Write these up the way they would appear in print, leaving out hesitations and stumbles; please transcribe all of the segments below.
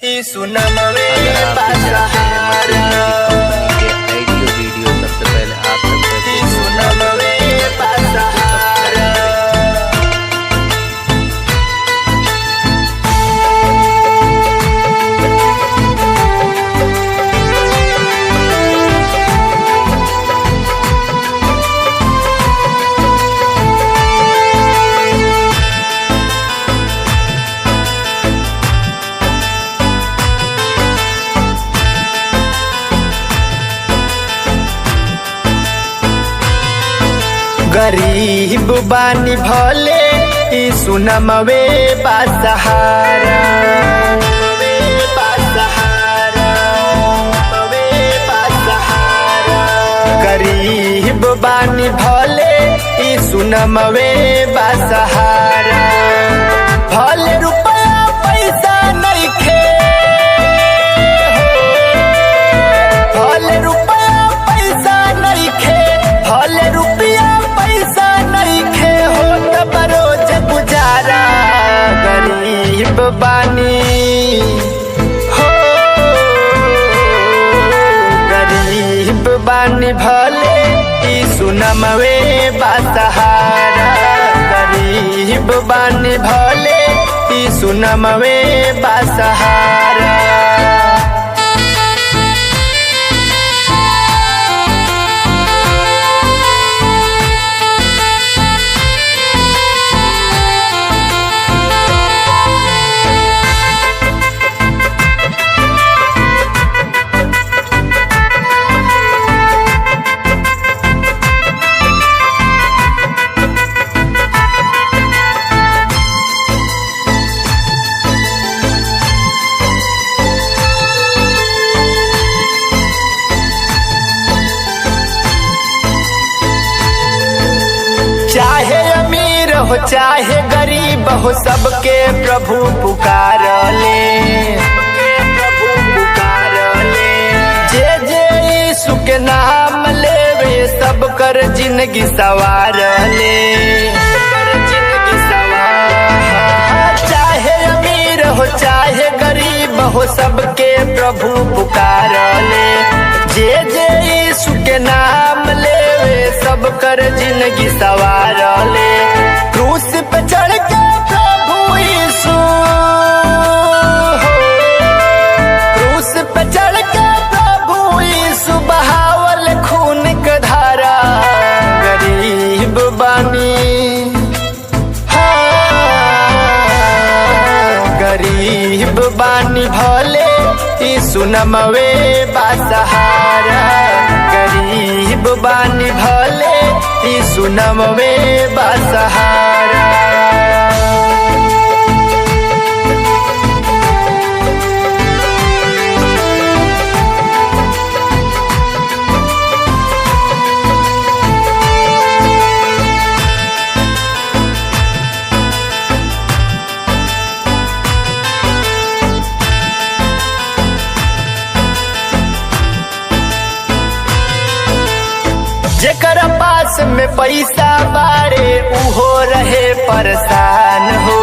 सुनमवे audio video सबसे पहले आप तक पहुंचे सुनमवे गरीब बानी भले सुनमवे बासहारा गरीब बानी भले सुनमवे बासहारा भले रुपया पैसा नइखे भले रुपया पैसा नइखे भले रुपया पैसा नइखे हो तब रोज गुजारा गरीब बानी हो गरीब बानी भले सुनमवे बासहारा गरीब बानी भले सुनमवे बासहारा चाहे अमीर हो चाहे गरीब हो सबके प्रभु पुकार ले जे जे यीशु के नाम लेवे सब कर जिंदगी सवार ले चाहे अमीर हो चाहे गरीब हो सबके प्रभु पुकार ले जे जे यीशु के नाम लेवे सब कर जिंदगी सवार ले क्रूस पे चढ़ के प्रभु यीशु क्रूस पे चढ़ के प्रभु यीशु बहावल खून का धारा गरीब बानी गरीब बानी भले सुनमवे बासहारा गरीब बानी भले सुनमवे बासहारा जेकर पास में पैसा बारे उहो रहे परेशान हो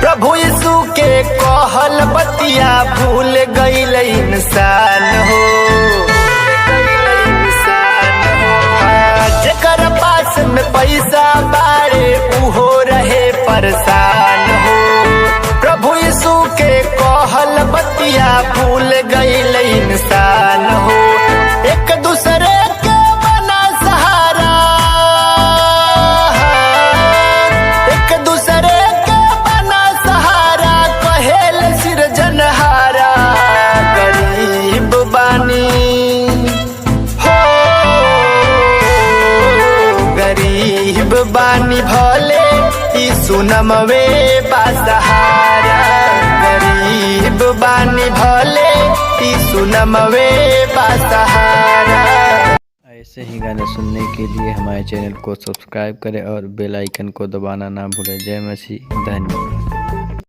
प्रभु यीशु के कहल बतिया भूल गईल इंसान हो जेकर पास में पैसा बारे उहो रहे परेशान हो प्रभु यीशु के कहल बतिया भूल गईल इंसान हो एक दूसरे के बना सहारा एक दूसरे के बना सहारा कहेल सिरजनहारा गरीब बानी हो गरीब बानी भले सुनमवे बासहारा गरीब बानी भले सुनमवे बासहारा। ऐसे ही गाने सुनने के लिए हमारे चैनल को सब्सक्राइब करें और बेल आइकन को दबाना ना भूलें। जय मसीह, धन्यवाद।